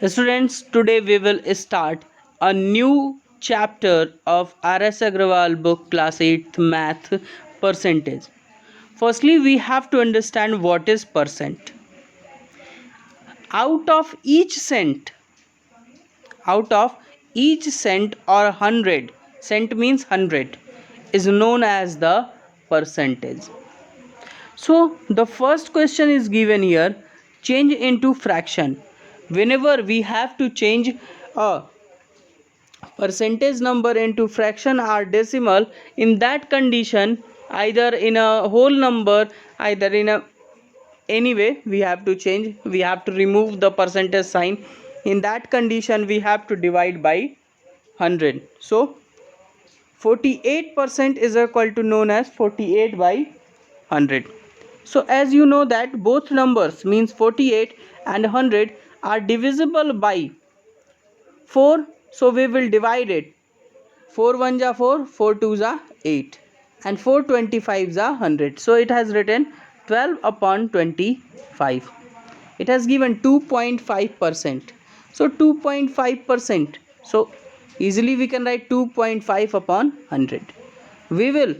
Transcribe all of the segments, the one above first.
Students, today we will start a new chapter of R.S. Agrawal book class 8th math percentage. Firstly, we have to understand what is percent. Out of each cent, out of each cent or hundred, cent means hundred, is known as the percentage. So the first question is given here, change into fraction. Whenever we have to change a percentage number into fraction or decimal, in that condition, either in a whole number, either in a anyway, we have to change, we have to remove the percentage sign. In that condition, we have to divide by 100. So 48% is equal to known as 48 by 100. So as you know that both numbers means 48 and 100 are divisible by 4, so we will divide it. 4 1 ja 4, 4 2 ja 8, and 4 25 ja 100. So it has written 12 upon 25. It has given 2.5%. So 2.5%. So easily we can write 2.5 upon 100. We will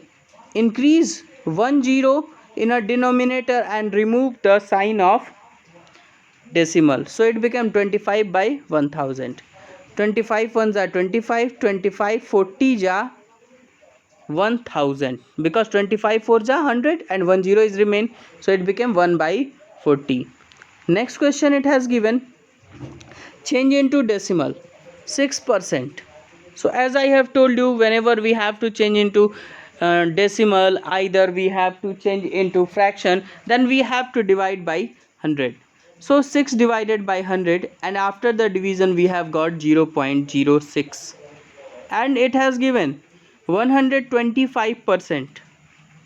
increase 1 0 in a denominator and remove the sign of decimal. So it became 25 by 1000. 25 ones are 25, 25 40 ja 1000, because 25 4 ja 100 and 1 0 is remain, so it became 1 by 40. Next question it has given, change into decimal 6%. So as I have told you, whenever we have to change into decimal, either we have to change into fraction, then we have to divide by 100. So 6 divided by 100, and after the division we have got 0.06, and it has given 125%.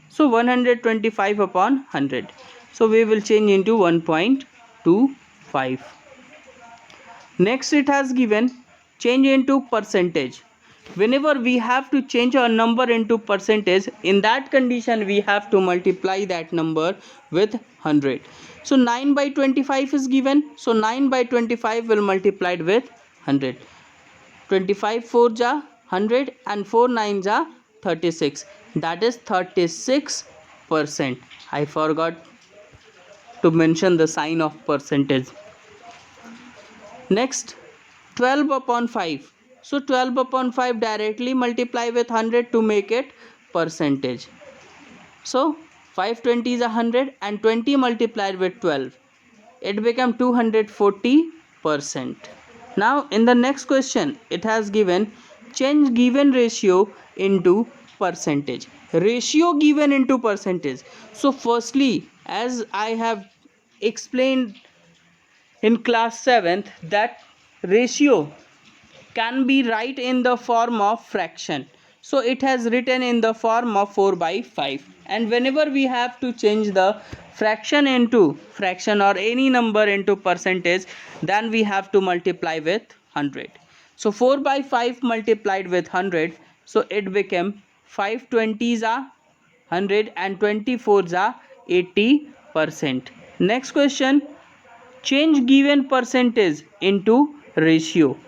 So 125 upon 100, so we will change into 1.25. Next it has given change into percentage. Whenever we have to change a number into percentage, in that condition we have to multiply that number with 100. So 9 by 25 is given, so 9 by 25 will multiplied with 100. 25 4 ja 100 and 4 9 ja 36, that is 36%. I forgot to mention the sign of percentage. Next, 12 upon 5. So 12 upon 5 directly multiply with 100 to make it percentage. So 520 is 100 and 20 multiplied with 12, it became 240%. Now in the next question it has given change given ratio into percentage. Ratio given into percentage. So firstly, as I have explained in class 7th, that ratio can be write in the form of fraction. So it has written in the form of 4 by 5, and whenever we have to change the fraction into fraction or any number into percentage, then we have to multiply with 100. So 4 by 5 multiplied with 100, so it became 520s are 100 and 24s are 80%. Next question, change given percentage into ratio.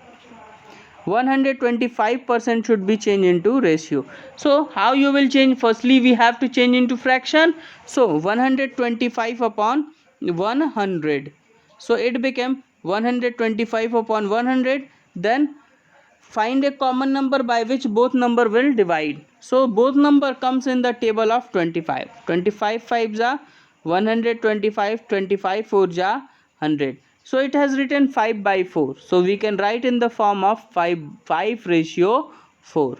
125% should be changed into ratio. So how you will change? Firstly we have to change into fraction. So 125 upon 100, so it became 125 upon 100. Then find a common number by which both number will divide. So both number comes in the table of 25. 25 5 ja 125, 25 4 ja 100. So it has written 5 by 4. So we can write in the form of 5 ratio 4.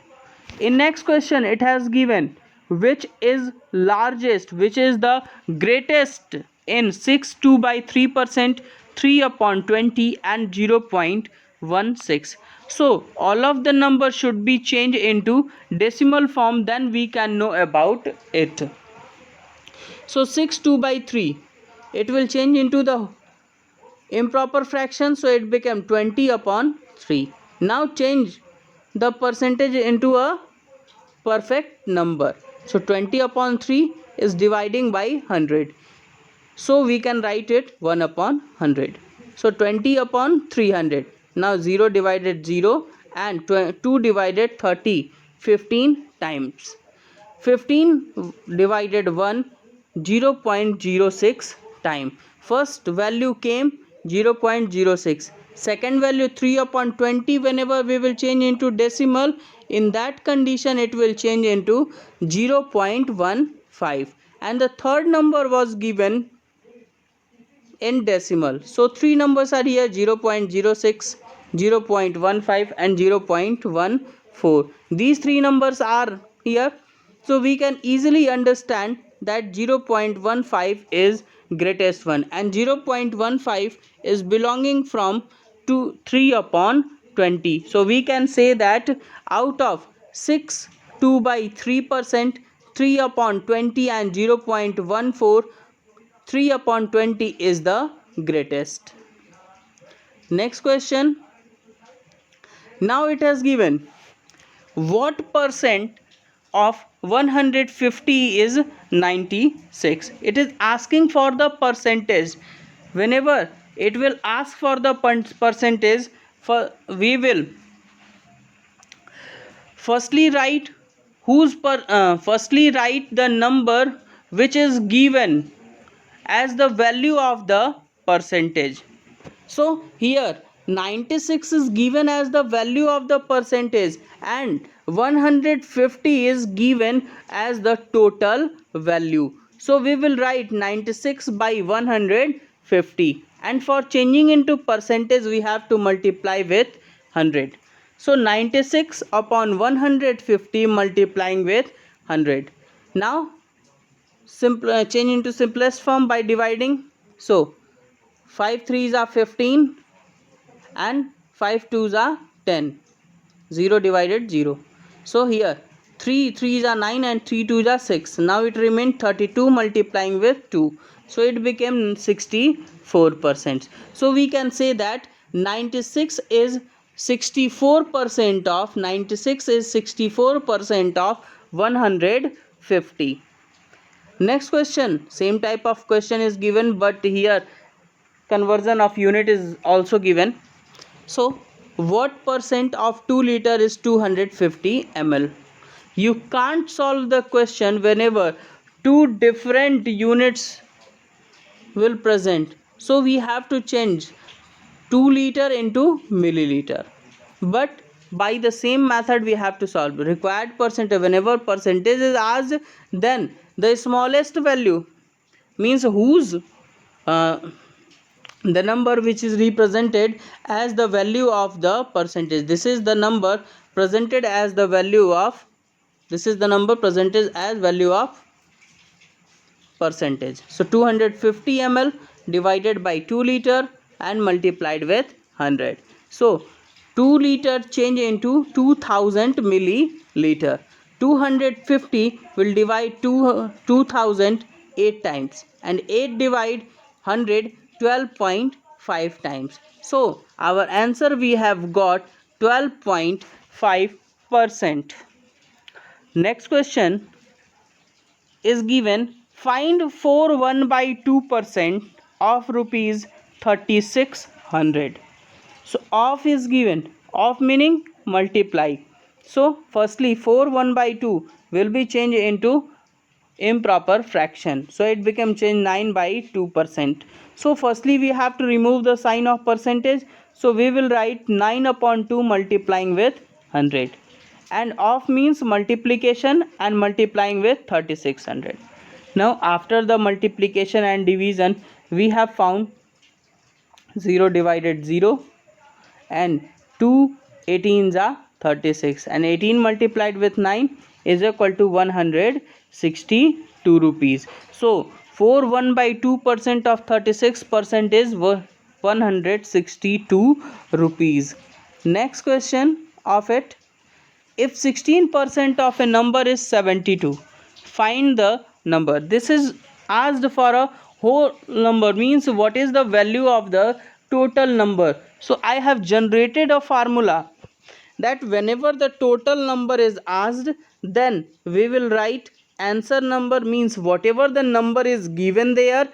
In next question it has given which is largest, which is the greatest in 6 2 by 3%, 3 upon 20 and 0.16. So all of the numbers should be changed into decimal form, then we can know about it. So 6 2 by 3, it will change into the improper fraction, so it became 20 upon 3. Now change the percentage into a perfect number. So 20 upon 3 is dividing by 100, so we can write it 1 upon 100. So 20 upon 300. Now 0 divided 0 and 2 divided 30, 15 times. 15 divided 1, 0.06 time. First value came 0.06. Second value 3 upon 20. Whenever we will change into decimal, in that condition it will change into 0.15. And the third number was given in decimal. So three numbers are here: 0.06, 0.15 and 0.14. These three numbers are here. So we can easily understand that 0.15 is greatest one and 0.15 is belonging from 3 upon 20. So we can say that out of 6, 2 by 3%, 3 upon 20 and 0.14, 3 upon 20 is the greatest. Next question. Now it has given what percent of 150 is 96. It is asking for the percentage. Whenever it will ask for the percentage, we will firstly write the number which is given as the value of the percentage. So here 96 is given as the value of the percentage and 150 is given as the total value. So we will write 96 by 150, and for changing into percentage we have to multiply with 100. So 96 upon 150 multiplying with 100. Now change into simplest form by dividing. So 5 3s are 15 and 5 2s are 10. 0 divided 0. So here 3 3s are 9 and 3 2s are 6. Now it remained 32 multiplying with 2. So it became 64%. So we can say that 96 is 64% of 150. Next question, same type of question is given, but here conversion of unit is also given. So what percent of 2 liter is 250 ml? You can't solve the question whenever two different units will present. So we have to change 2 liter into milliliter. But by the same method we have to solve. Required percentage, whenever percentage is asked, then the smallest value means the number which is represented as the value of the percentage. This is the number presented as the value of percentage. So 250 ml divided by 2 liter and multiplied with 100. So 2 liter change into 2000 milliliter. 250 will divide 2000 8 times and 8 divide 100 12.5 times. So our answer we have got 12.5%. Next question is given: find 1/2% of rupees 3600. So of is given, of meaning multiply. So firstly 1/2 will be changed into improper fraction, so it became changed 9/2%. So firstly we have to remove the sign of percentage, so we will write 9 upon 2 multiplying with 100, and of means multiplication and multiplying with 3600. Now after the multiplication and division we have found 0 divided 0 and 2 18s are 36 and 18 multiplied with 9 is equal to 162 rupees. So 1/2% of 36% is 162 rupees. Next question of it: if 16% of a number is 72, find the number. This is asked for a whole number, means what is the value of the total number. So I have generated a formula that whenever the total number is asked, then we will write answer number, means whatever the number is given there,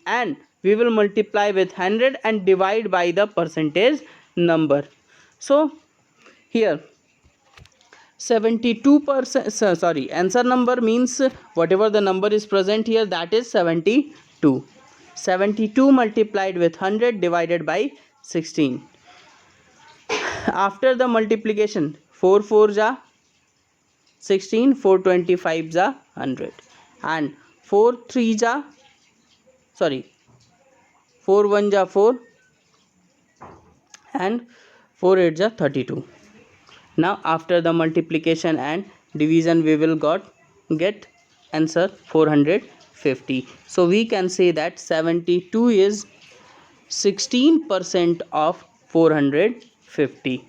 and we will multiply with 100 and divide by the percentage number. So here 72%, sorry, answer number means whatever the number is present here, that is 72. 72 multiplied with 100 divided by 16. After the multiplication, 4 4 ja 16, 4 25 ja 100, and 4 3 ja, sorry, 4 1 ja 4, and 4 8 ja 32. Now after the multiplication and division, we will get answer 450. So we can say that 72 is 16% of 450.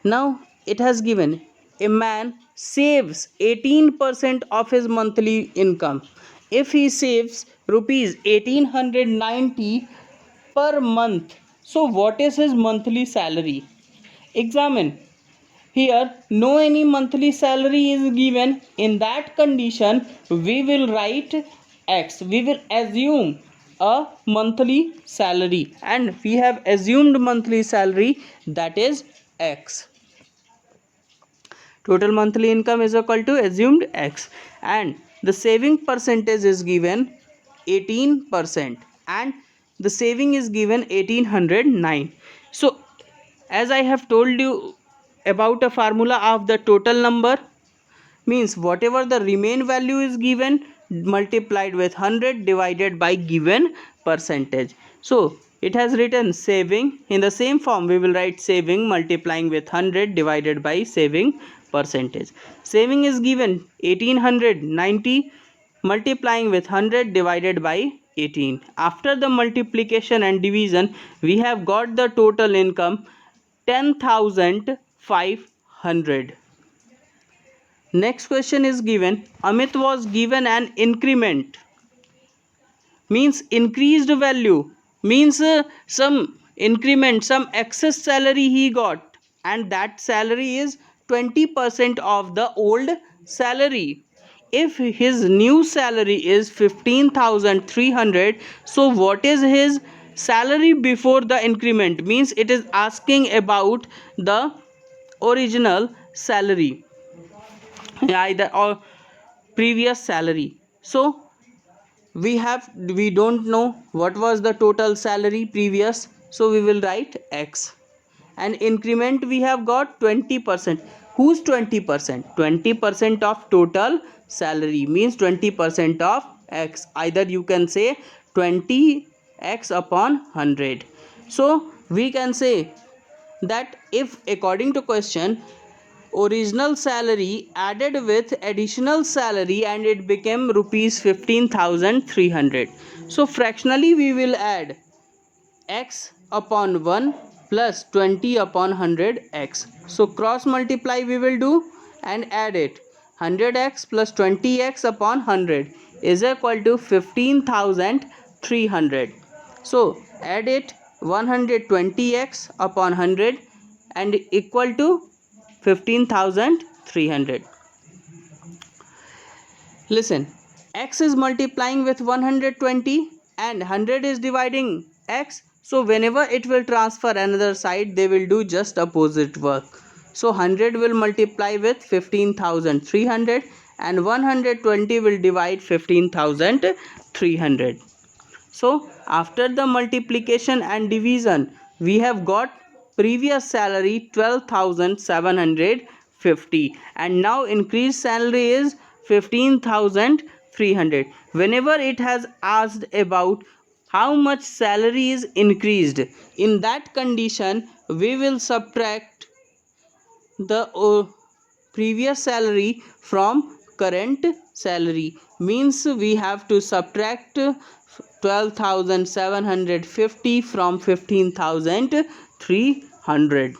Now it has given a man saves 18% of his monthly income. If he saves rupees 1890 per month, so what is his monthly salary? Examine. Here no any monthly salary is given. In that condition, we will write X. We will assume a monthly salary, and we have assumed monthly salary, that is X. Total monthly income is equal to assumed X, and the saving percentage is given 18%, and the saving is given 1809. So as I have told you about a formula of the total number, means whatever the remain value is given multiplied with 100 divided by given percentage. So it has written saving. In the same form, we will write saving multiplying with 100 divided by saving percentage. Saving is given 1890 multiplying with 100 divided by 18. After the multiplication and division, we have got the total income 10,500. Next question is given. Amit was given an increment, means increased value, means some increment, some excess salary he got, and that salary is 20% of the old salary. If his new salary is 15,300, so what is his salary before the increment? Means it is asking about the original salary, either or previous salary. So we don't know what was the total salary previous, so we will write X, and increment we have got 20%. Whose 20%? 20% of total salary, means 20% of X. Either you can say 20x upon 100. So we can say that if according to question, original salary added with additional salary and it became rupees 15,300, so fractionally we will add x upon 1 plus 20 upon 100x. So cross multiply we will do and add it. 100x plus 20x upon 100 is equal to 15,300. So add it, 120x upon 100 and equal to 15,300. Listen, x is multiplying with 120 and 100 is dividing x. So whenever it will transfer another side, they will do just opposite work. So 100 will multiply with 15,300 and 120 will divide 15,300. So after the multiplication and division, we have got previous salary 12,750 and now increased salary is 15,300. Whenever it has asked about how much salary is increased, in that condition we will subtract the previous salary from current salary, means we have to subtract 12,750 from 15,300.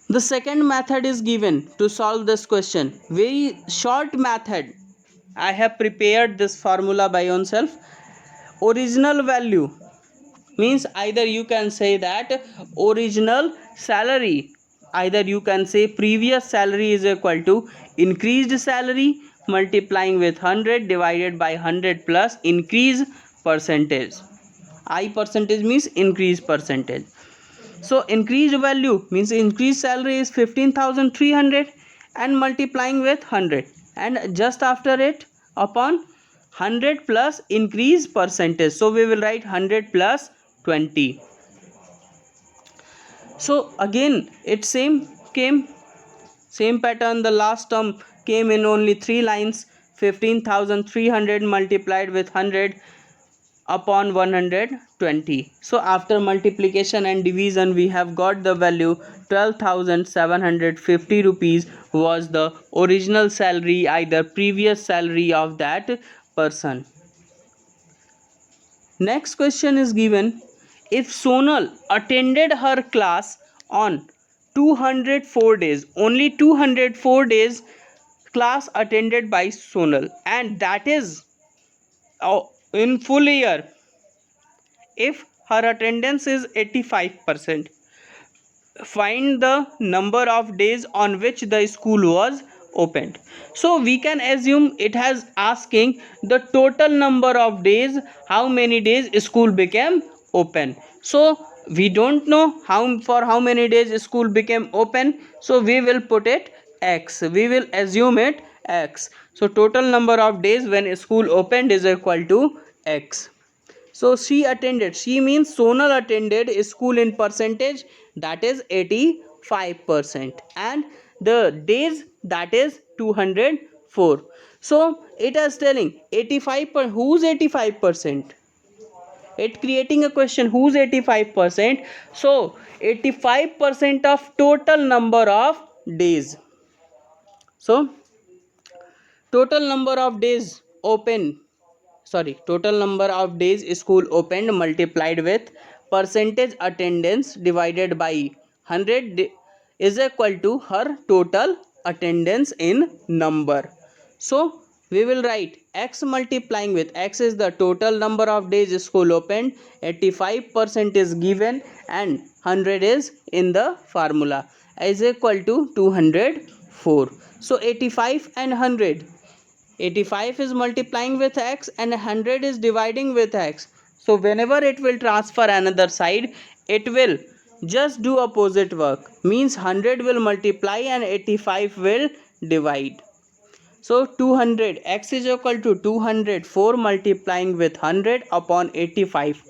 The second method is given to solve this question. Very short method. I have prepared this formula by oneself. Original value means either you can say that original salary, either you can say previous salary is equal to increased salary multiplying with 100 divided by 100 plus increase percentage. I percentage means increase percentage. So increased value means increased salary is 15,300 and multiplying with 100, and just after it upon 100 plus increase percentage. So we will write 100 plus 20. So again it same pattern. The last term came in only 3 lines. 15,300 multiplied with 100 upon 120. So after multiplication and division we have got the value 12,750 rupees was the original salary, either previous salary of that person. Next question is given, if Sonal attended her class on 204 days, only 204 days class attended by Sonal, and that is in full year, if her attendance is 85%, find the number of days on which the school was opened. So we can assume it has asking the total number of days, how many days school became open. So we don't know for how many days school became open, so we will put it x, we will assume it x. So total number of days when school opened is equal to x. So she attended, she means Sonal attended school in percentage, that is 85%, and the days, that is 204. So it is telling 85 who's 85%, it creating a question who's 85%. So 85% of total number of days. So total number of days total number of days school opened multiplied with percentage attendance divided by 100 is equal to her total attendance in number. So we will write x multiplying with x is the total number of days school opened, 85% is given and 100 is in the formula, is equal to 204. So 85 and 100, 85 is multiplying with x and 100 is dividing with x. So whenever it will transfer another side, it will just do opposite work, means 100 will multiply and 85 will divide. So 200, x is equal to 204 multiplying with 100 upon 85.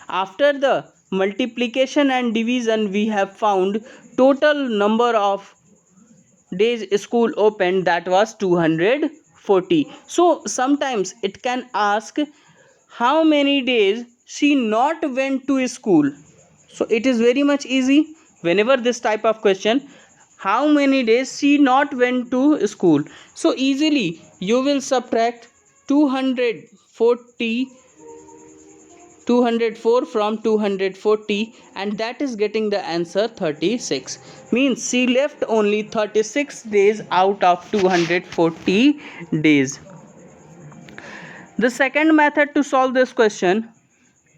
After the multiplication and division we have found total number of days school opened, that was 240. So sometimes it can ask how many days she not went to school. So it is very much easy whenever this type of question, how many days she not went to school. So easily you will subtract 204 from 240 and that is getting the answer 36. Means she left only 36 days out of 240 days. The second method to solve this question,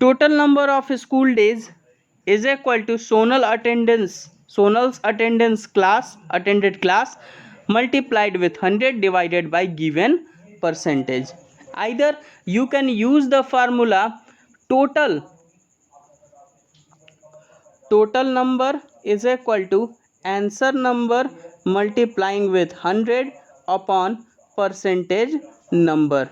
total number of school days is equal to Sonal's attended class multiplied with 100 divided by given percentage. Either you can use the formula total number is equal to answer number multiplying with 100 upon percentage number.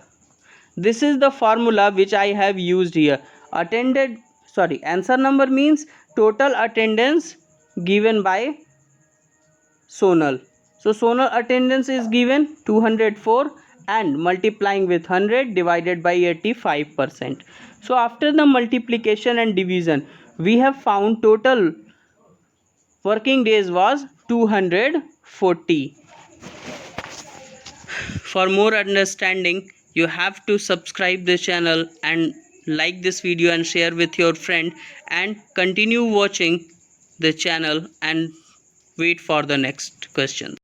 This is the formula which I have used here. Answer number means total attendance given by Sonal. So Sonal attendance is given 204 and multiplying with 100 divided by 85%. So after the multiplication and division we have found total working days was 240. For more understanding, you have to subscribe the channel and like this video and share with your friend, and continue watching the channel and wait for the next question.